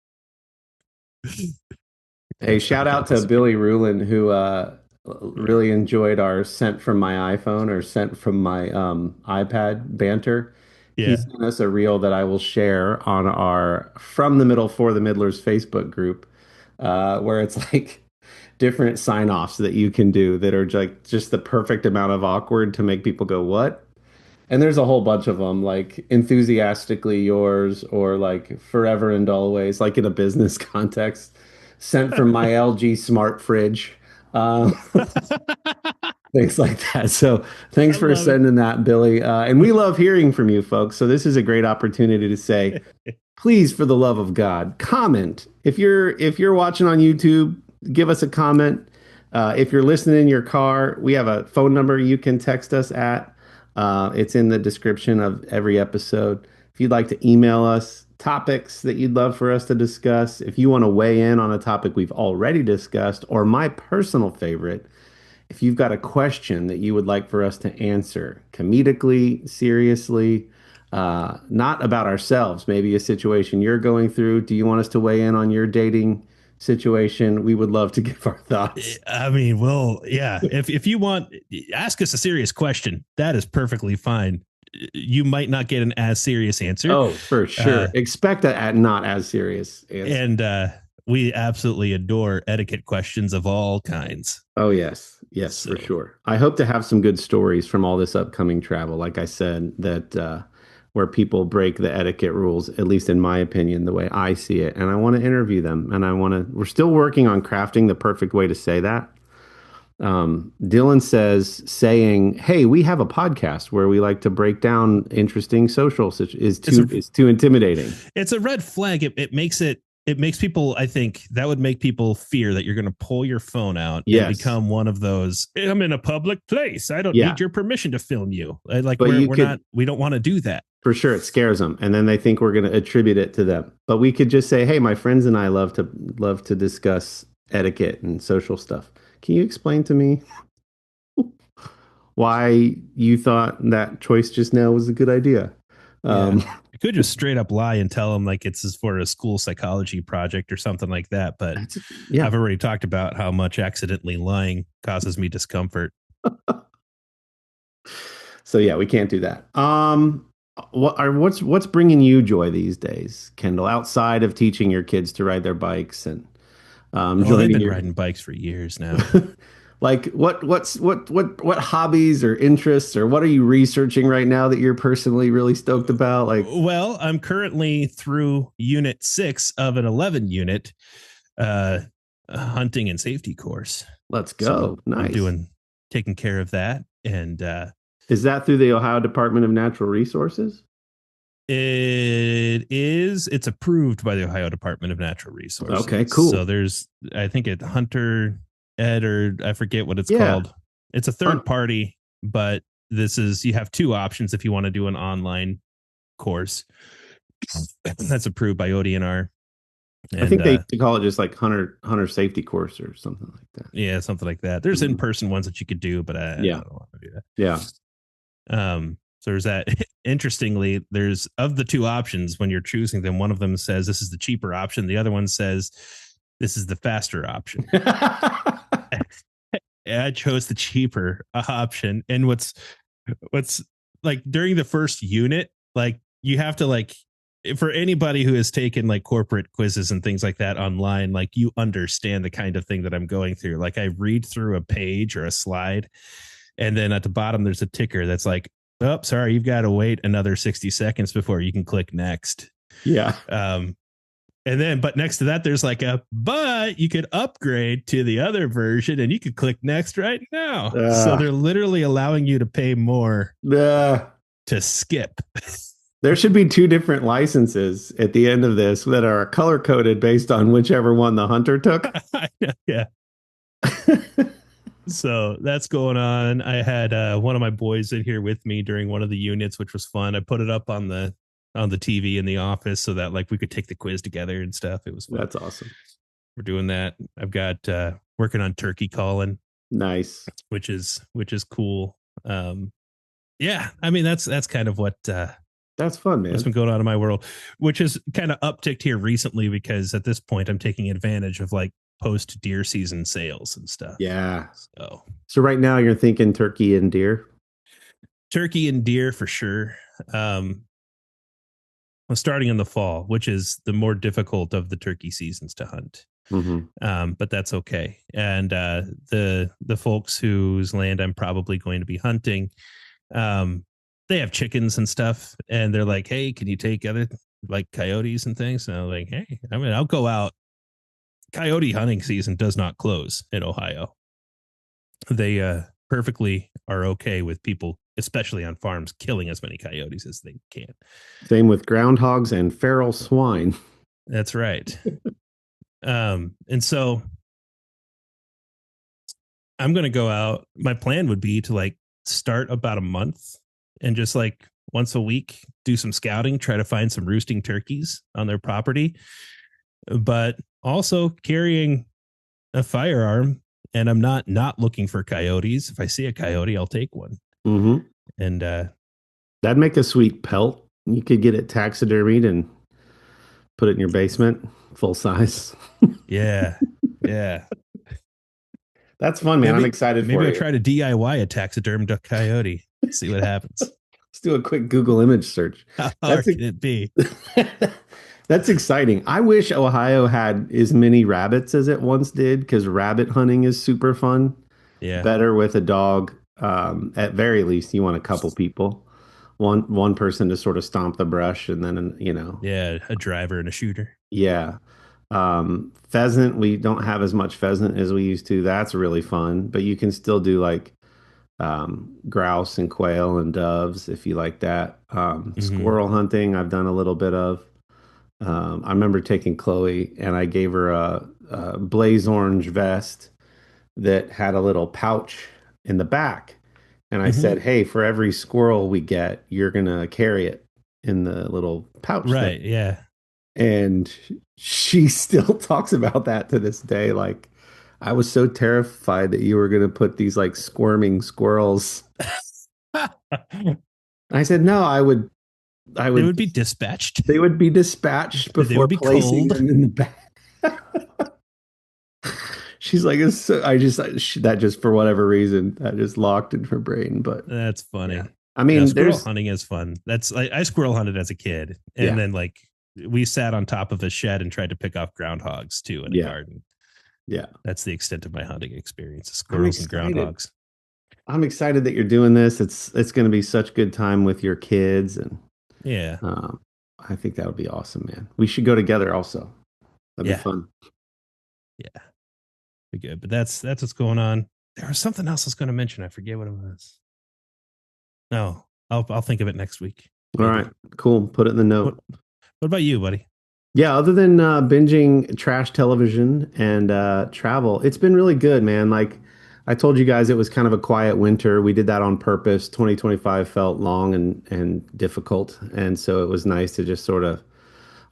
Hey, shout out to Billy Rulin, who really enjoyed our sent from my iPhone or sent from my iPad banter. Yeah. He sent us a reel that I will share on our From the Middle for the Middlers Facebook group, where it's like different sign-offs that you can do that are like just the perfect amount of awkward to make people go, what? And there's a whole bunch of them, like enthusiastically yours or like forever and always, like in a business context, sent from my LG smart fridge. Um, things like that. So thanks for sending that, Billy. And we love hearing from you folks. So this is a great opportunity to say, please, for the love of God, comment. If you're watching on YouTube, give us a comment. If you're listening in your car, we have a phone number you can text us at. It's in the description of every episode. If you'd like to email us topics that you'd love for us to discuss, if you want to weigh in on a topic we've already discussed, or my personal favorite, if you've got a question that you would like for us to answer comedically, seriously, not about ourselves, maybe a situation you're going through. Do you want us to weigh in on your dating situation? We would love to give our thoughts. I mean, well, yeah. If you want, ask us a serious question. That is perfectly fine. You might not get an as serious answer. Oh, for sure. Expect a not as serious answer. And we absolutely adore etiquette questions of all kinds. Oh, yes. Yes, for sure. I hope to have some good stories from all this upcoming travel. Like I said, that where people break the etiquette rules, at least in my opinion, the way I see it. And I want to interview them. And we're still working on crafting the perfect way to say that. Dylan saying, hey, we have a podcast where we like to break down interesting social is too intimidating. It's a red flag. It makes people, I think that would make people fear that you're going to pull your phone out and become one of those. I'm in a public place. I don't need your permission to film you. Like we don't want to do that. For sure. It scares them. And then they think we're going to attribute it to them. But we could just say, hey, my friends and I love to discuss etiquette and social stuff. Can you explain to me why you thought that choice just now was a good idea? You could just straight up lie and tell them like it's for a school psychology project or something like that. But I've already talked about how much accidentally lying causes me discomfort. So yeah, we can't do that. What's bringing you joy these days, Kendall, outside of teaching your kids to ride their bikes and they've been riding bikes for years now. Like what hobbies or interests or what are you researching right now that you're personally really stoked about? Like, well, I'm currently through unit 6 of an 11 unit hunting and safety course. Let's go. So nice. I'm taking care of that. And is that through the Ohio Department of Natural Resources? It's approved by the Ohio Department of Natural Resources. Okay, cool. So there's, I think it Hunter Ed, or I forget what it's called. It's a third party, but you have two options if you want to do an online course that's approved by ODNR. I And think they used to call it just like hunter safety course or something like that. yeah, something like that. There's Mhm. in-person ones that you could do, but I Yeah. don't want to do that. Yeah. So there's that. Interestingly, there's of the two options when you're choosing them, one of them says this is the cheaper option. The other one says this is the faster option. And I chose the cheaper option. And what's like during the first unit, like you have to like for anybody who has taken like corporate quizzes and things like that online, like you understand the kind of thing that I'm going through. Like I read through a page or a slide, and then at the bottom there's a ticker that's like, oh, sorry, you've got to wait another 60 seconds before you can click next. Yeah. And then, but next to that, there's like but you could upgrade to the other version and you could click next right now. So they're literally allowing you to pay more to skip. There should be two different licenses at the end of this that are color coded based on whichever one the hunter took. Yeah. So that's going on. I had one of my boys in here with me during one of the units, which was fun. I put it up on the TV in the office so that like we could take the quiz together and stuff. It was fun. That's awesome. We're doing that. I've got working on turkey calling. Nice. Which is cool. Yeah, I mean that's kind of what that's fun, man. What's been going on in my world, which is kind of upticked here recently because at this point I'm taking advantage of like post deer season sales and stuff. Yeah. So right now you're thinking turkey and deer? Turkey and deer for sure. I'm starting in the fall, which is the more difficult of the turkey seasons to hunt. Mm-hmm. But that's okay. And the folks whose land I'm probably going to be hunting, they have chickens and stuff, and they're like, "Hey, can you take other like coyotes and things?" And I'm like, "Hey, I mean, I'll go out." Coyote hunting season does not close in Ohio. They perfectly are okay with people, especially on farms, killing as many coyotes as they can. Same with groundhogs and feral swine. That's right. And so I'm going to go out. My plan would be to like start about a month and just like once a week do some scouting, try to find some roosting turkeys on their property, but also carrying a firearm. And I'm not looking for coyotes. If I see a coyote, I'll take one. Mm-hmm. And that'd make a sweet pelt. You could get it taxidermied and put it in your basement, full size. Yeah. That's fun, man. I'm excited for it. Maybe I'll try to DIY a taxidermed coyote. See what happens. Let's do a quick Google image search. How hard can it be? That's exciting. I wish Ohio had as many rabbits as it once did, because rabbit hunting is super fun. Yeah. Better with a dog. At very least, you want a couple people. One person to sort of stomp the brush, and then, Yeah, a driver and a shooter. Yeah. Pheasant, we don't have as much pheasant as we used to. That's really fun, but you can still do like grouse and quail and doves if you like that. Squirrel hunting, I've done a little bit of. I remember taking Chloe and I gave her a blaze orange vest that had a little pouch in the back. And I said, hey, for every squirrel we get, you're going to carry it in the little pouch. Right. thing. Yeah. And she still talks about that to this day. Like, I was so terrified that you were going to put these like squirming squirrels. I said, no, I would. They would be dispatched. They would be dispatched before placing them in the bag. She's like, that just for whatever reason, that just locked in her brain. But that's funny. Yeah. I mean, squirrel hunting is fun. That's I squirrel hunted as a kid, and then like we sat on top of a shed and tried to pick off groundhogs too in a garden. Yeah, that's the extent of my hunting experience: squirrels and groundhogs. I'm excited that you're doing this. It's going to be such good time with your kids, and I think that would be awesome, man. We should go together also. That'd be fun. Yeah, be good. But that's what's going on. There was something else I was going to mention. I forget what it was. No, I'll think of it next week. Maybe. All right, cool. Put it in the note. What about you, buddy? Yeah, other than binging trash television and travel, it's been really good, man. Like I told you guys, it was kind of a quiet winter. We did that on purpose. 2025 felt long and difficult. And so it was nice to just sort of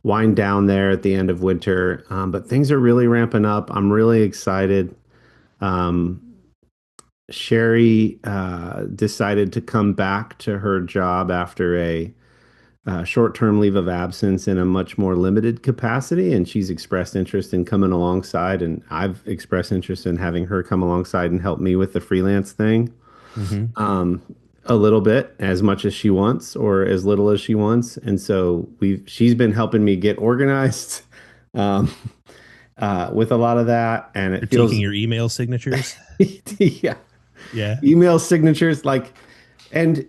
wind down there at the end of winter. But things are really ramping up. I'm really excited. Um, Sherry decided to come back to her job after a short-term leave of absence in a much more limited capacity, and she's expressed interest in coming alongside, and I've expressed interest in having her come alongside and help me with the freelance thing. Mm-hmm. Um, a little bit, as much as she wants, or as little as she wants, and so she's been helping me get organized um, with a lot of that, and it Critiquing feels your email signatures. yeah, Yeah. email signatures like and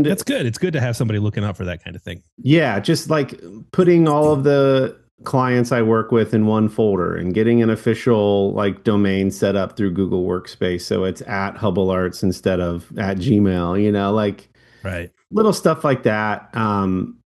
That's good. It's good to have somebody looking out for that kind of thing. yeah, just like putting all of the clients I work with in one folder and getting an official like domain set up through Google Workspace so it's at Hubble Arts instead of at Gmail, like Right. little stuff like that.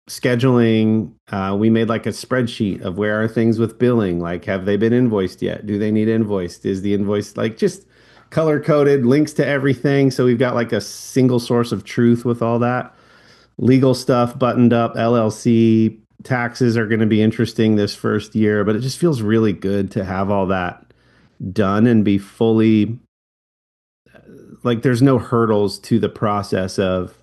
Scheduling, we made like a spreadsheet of where are things with billing, like have they been invoiced yet? Do they need invoiced? Is the invoice like just color coded, links to everything, so we've got like a single source of truth with all that legal stuff buttoned up. LLC taxes are going to be interesting this first year, but it just feels really good to have all that done and be fully like there's no hurdles to the process of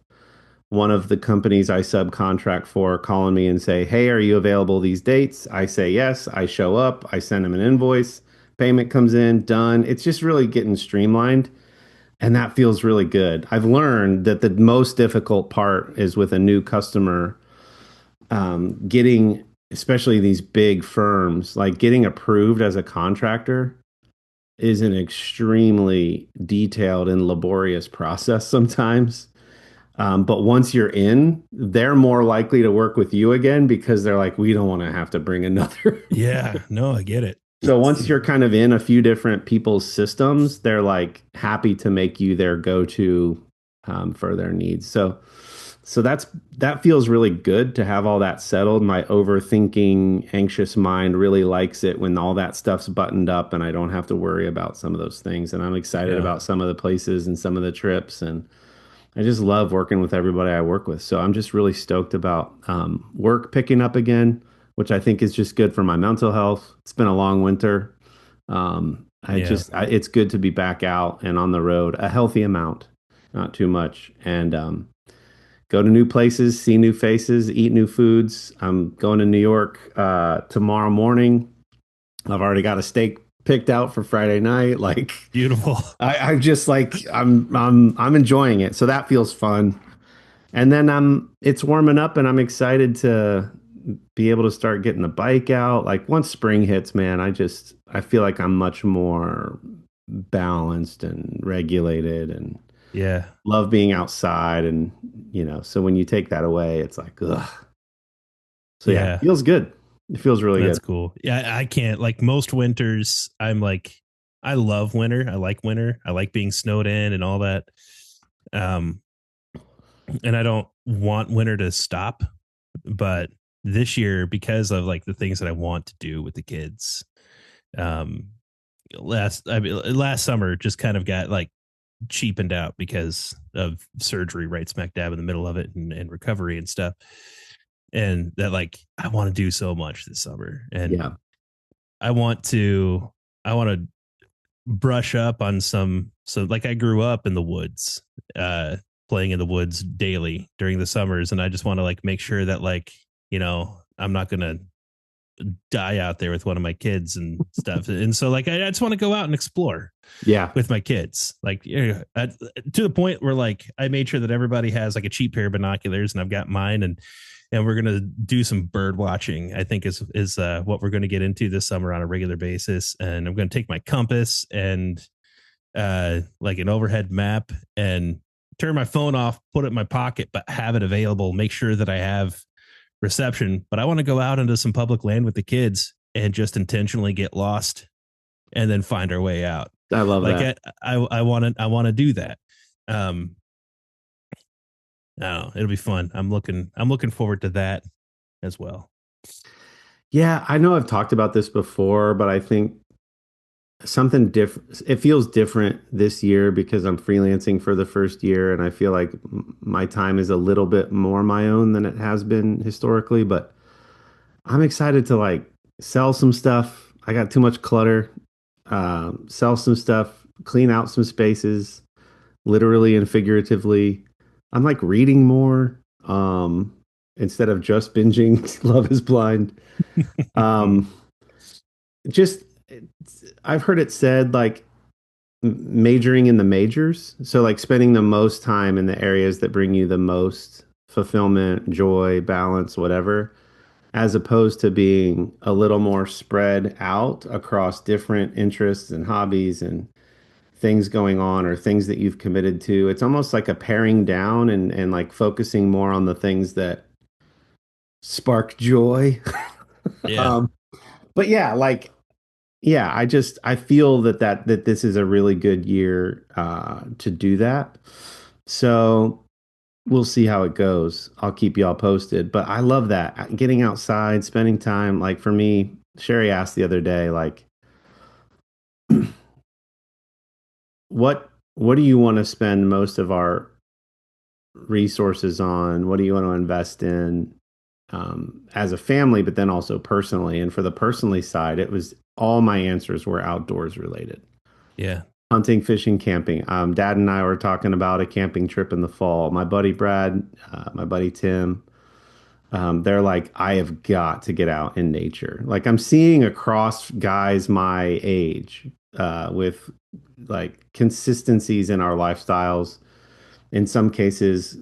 one of the companies I subcontract for calling me and say, "Hey, are you available these dates?" I say yes. I show up. I send them an invoice. Payment comes in, done. It's just really getting streamlined. And that feels really good. I've learned that the most difficult part is with a new customer, getting, especially these big firms, like getting approved as a contractor is an extremely detailed and laborious process sometimes. But once you're in, they're more likely to work with you again because they're like, we don't want to have to bring another. Yeah. No, I get it. So once you're kind of in a few different people's systems, they're like happy to make you their go-to for their needs. So that feels really good to have all that settled. My overthinking, anxious mind really likes it when all that stuff's buttoned up and I don't have to worry about some of those things. And I'm excited Yeah. about some of the places and some of the trips. And I just love working with everybody I work with. So I'm just really stoked about work picking up again, which I think is just good for my mental health. It's been a long winter. Yeah. It's good to be back out and on the road, a healthy amount, not too much, and go to new places, see new faces, eat new foods. I'm going to New York tomorrow morning. I've already got a steak picked out for Friday night. Like Beautiful. I just like I'm enjoying it. So that feels fun. And then it's warming up and I'm excited to be able to start getting the bike out. Like once spring hits, man, I feel like I'm much more balanced and regulated and Yeah. love being outside and so when you take that away, it's like ugh. So yeah, it Yeah. feels good. It feels really That's good. cool. Yeah. I can't, like most winters, I'm like, I love winter. I like winter. I like being snowed in and all that. Um, and I don't want winter to stop. But this year, because of like the things that I want to do with the kids, um, last summer just kind of got like cheapened out because of surgery right smack dab in the middle of it and recovery and stuff. And that like I want to do so much this summer, and Yeah. I want to I want to brush up on so like I grew up in the woods, playing in the woods daily during the summers, and I just want to like make sure that like I'm not gonna die out there with one of my kids and stuff. And so like I just want to go out and explore Yeah. with my kids, like to the point where like I made sure that everybody has like a cheap pair of binoculars, and I've got mine, and we're gonna do some bird watching. I think is what we're gonna get into this summer on a regular basis. And I'm gonna take my compass and like an overhead map and turn my phone off, put it in my pocket, but have it available. Make sure that I have reception. But I want to go out into some public land with the kids and just intentionally get lost and then find our way out. I love Like that. I want to do that. No, it'll be fun. I'm looking forward to that as well. Yeah, I know I've talked about this before, but I think something different. It feels different this year because I'm freelancing for the first year, and I feel like my time is a little bit more my own than it has been historically. But I'm excited to like sell some stuff. I got too much clutter. Sell some stuff, clean out some spaces, literally and figuratively. I'm like reading more instead of just binging Love is Blind. Um, just I've heard it said like majoring in the majors. So like spending the most time in the areas that bring you the most fulfillment, joy, balance, whatever, as opposed to being a little more spread out across different interests and hobbies and things going on or things that you've committed to. It's almost like a paring down and like focusing more on the things that spark joy. Yeah. Um, but yeah, like yeah, I feel that this is a really good year to do that. So we'll see how it goes. I'll keep y'all posted. But I love that. Getting outside, spending time. Like for me, Sherry asked the other day, like, what do you want to spend most of our resources on? What do you want to invest in as a family, but then also personally? And for the personally side, it was all my answers were outdoors related. Yeah. Hunting, fishing, camping. Dad and I were talking about a camping trip in the fall. My buddy Brad, my buddy Tim, they're like, I have got to get out in nature. Like I'm seeing across guys my age with like consistencies in our lifestyles. In some cases,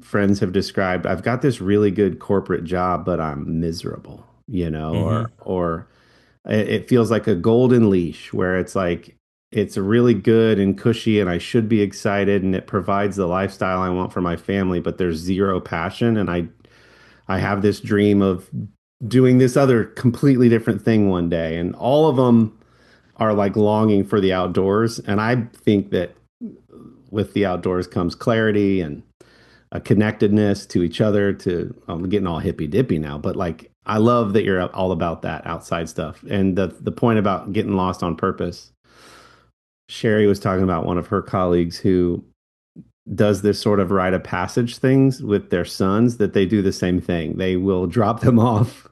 friends have described, I've got this really good corporate job, but I'm miserable, you know, Hmm. or it feels like a golden leash where it's like it's really good and cushy and I should be excited and it provides the lifestyle I want for my family, but there's zero passion and I have this dream of doing this other completely different thing one day and all of them are like longing for the outdoors and I think that with the outdoors comes clarity and a connectedness to each other to I'm getting all hippy dippy now, but like I love that you're all about that outside stuff. And the point about getting lost on purpose. Sherry was talking about one of her colleagues who does this sort of rite of passage things with their sons that they do the same thing. They will drop them off,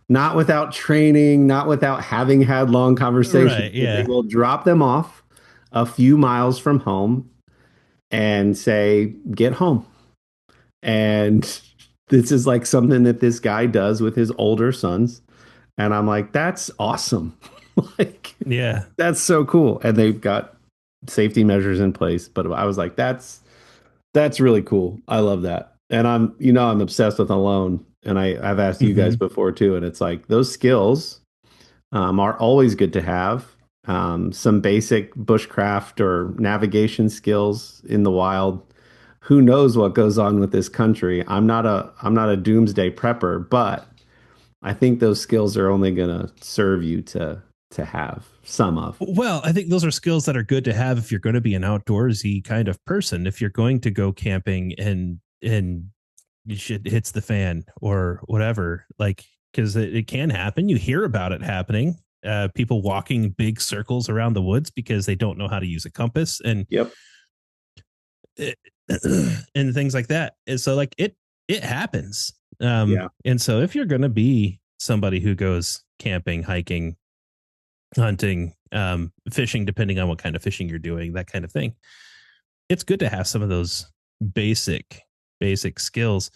not without training, not without having had long conversations, Right. but they Yeah. will drop them off a few miles from home and say, get home. And this is like something that this guy does with his older sons. And I'm like, that's awesome. Like, Yeah. that's so cool. And they've got safety measures in place. But I was like, that's really cool. I love that. And I'm obsessed with alone. And I've asked you guys Hmm. before too. And it's like those skills are always good to have. Some basic bushcraft or navigation skills in the wild. Who knows what goes on with this country? I'm not a doomsday prepper, but I think those skills are only going to serve you to have some of. Well, I think those are skills that are good to have if you're going to be an outdoorsy kind of person. If you're going to go camping and shit hits the fan or whatever, like because it can happen. You hear about it happening. People walking big circles around the woods because they don't know how to use a compass and Yep. it, and things like that. And so like it happens. Yeah. And so if you're going to be somebody who goes camping, hiking, hunting, fishing, depending on what kind of fishing you're doing, that kind of thing. It's good to have some of those basic skills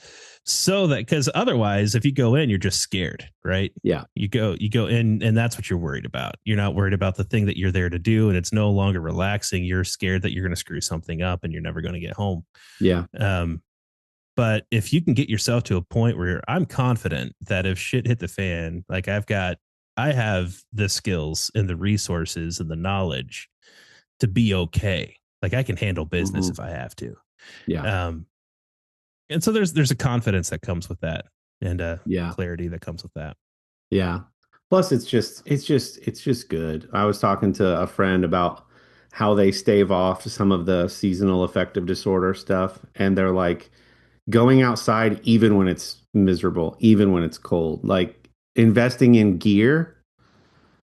so that because otherwise if you go in you're just scared, right? Yeah. You go in and that's what you're worried about. You're not worried about the thing that you're there to do and it's no longer relaxing. You're scared that you're going to screw something up and you're never going to get home. Yeah. But if you can get yourself to a point where I'm confident that if shit hit the fan, like I have the skills and the resources and the knowledge to be okay. Like I can handle business Mhm. if I have to. Yeah. Um, and so there's a confidence that comes with that and a Yeah. clarity that comes with that. Yeah. Plus it's just good. I was talking to a friend about how they stave off some of the seasonal affective disorder stuff and they're like going outside even when it's miserable, even when it's cold. Like investing in gear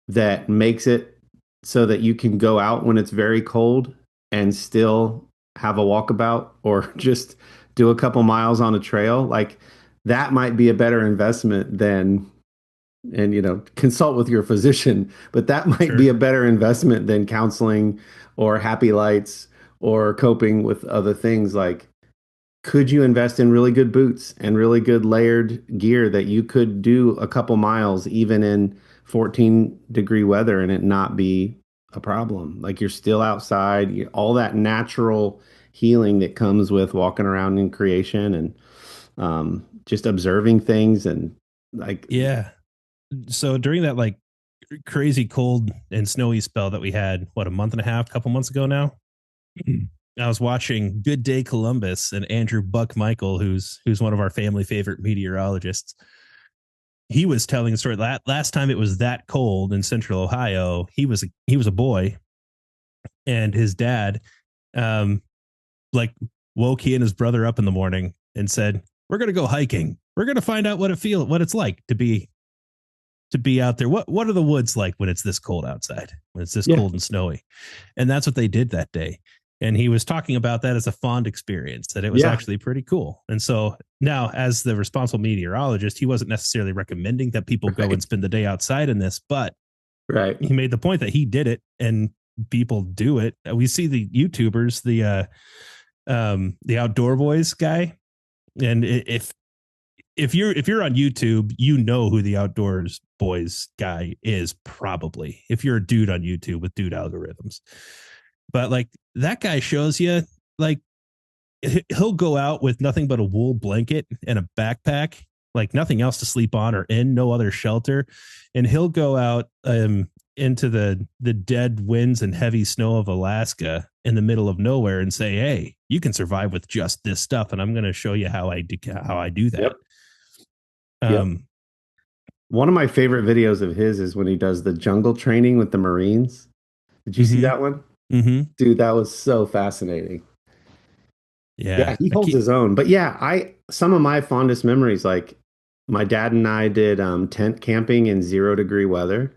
that makes it so that you can go out when it's very cold and still have a walkabout or just do a couple miles on a trail. Like that might be a better investment than, and consult with your physician, but that might be Sure. a better investment than counseling or happy lights or coping with other things. Like, could you invest in really good boots and really good layered gear that you could do a couple miles even in 14-degree weather and it not be a problem? Like, you're still outside, all that natural healing that comes with walking around in creation and just observing things and like, Yeah. So during that like crazy cold and snowy spell that we had, what, a month and a half, couple months ago now, I was watching Good Day Columbus, and Andrew Buck Michael, who's one of our family favorite meteorologists. He was telling a story that last time it was that cold in Central Ohio. He was a boy, and his dad, um, like woke he and his brother up in the morning and said, "We're gonna go hiking. We're gonna find out what it's like to be out there. What are the woods like when it's this cold outside, when it's this yeah, cold and snowy?" And that's what they did that day. And he was talking about that as a fond experience, that it was yeah, actually pretty cool. And so now, as the responsible meteorologist, he wasn't necessarily recommending that people go and right, spend the day outside in this, but right. he made the point that he did it and people do it. We see the YouTubers, the outdoor boys guy. And if you're on YouTube, you know who the outdoors boys guy is, probably, if you're a dude on YouTube with dude algorithms. But like, that guy shows you, like, he'll go out with nothing but a wool blanket and a backpack, like nothing else to sleep on or in, no other shelter. And he'll go out into the dead winds and heavy snow of Alaska in the middle of nowhere and say, "Hey, you can survive with just this stuff, and I'm going to show you how I do that." Yep. Yep. Um, One of my favorite videos of his is when he does the jungle training with the Marines. Did you see mm-hmm, that one? mm-hmm. Dude, that was so fascinating. Yeah, Yeah, he I holds keep. his own. But yeah, I some of my fondest memories, like my dad and I did tent camping in 0-degree weather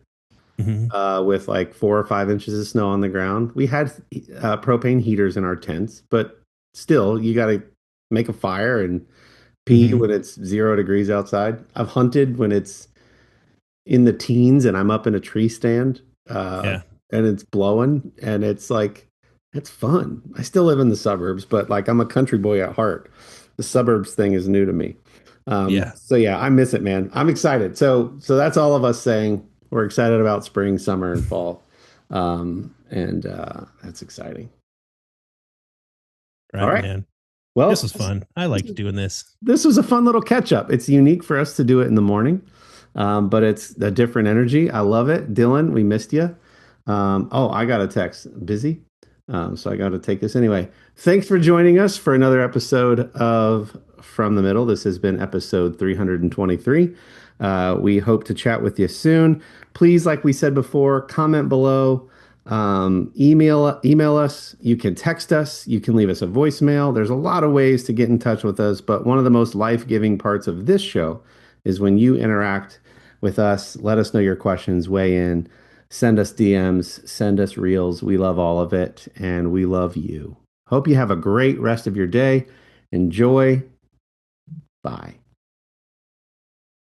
Mm-hmm, with like 4 or 5 inches of snow on the ground. We had propane heaters in our tents, but still, you got to make a fire and pee mm-hmm. when it's 0 degrees outside. I've hunted when it's in the teens and I'm up in a tree stand Yeah, and it's blowing and it's like it's fun. I still live in the suburbs, but like I'm a country boy at heart. The suburbs thing is new to me. yeah. So yeah, I miss it, man. I'm excited. So that's all of us saying we're excited about spring, summer, and fall. And that's exciting. All Right, right. man. This Well, was fun. I liked doing this. this was a fun little catch up. It's unique for us to do it in the morning, but it's a different energy. I love it. Dylan, we missed you. Oh, I got a text. Busy. So I got to take this anyway. Thanks for joining us for another episode of From the Middle. This has been episode 323. We hope to chat with you soon. Please, like we said before, comment below. Email us. You can text us. You can leave us a voicemail. There's a lot of ways to get in touch with us, but one of the most life-giving parts of this show is when you interact with us. Let us know your questions, weigh in, send us DMs, send us reels. We love all of it, and we love you. Hope you have a great rest of your day. Enjoy. Bye.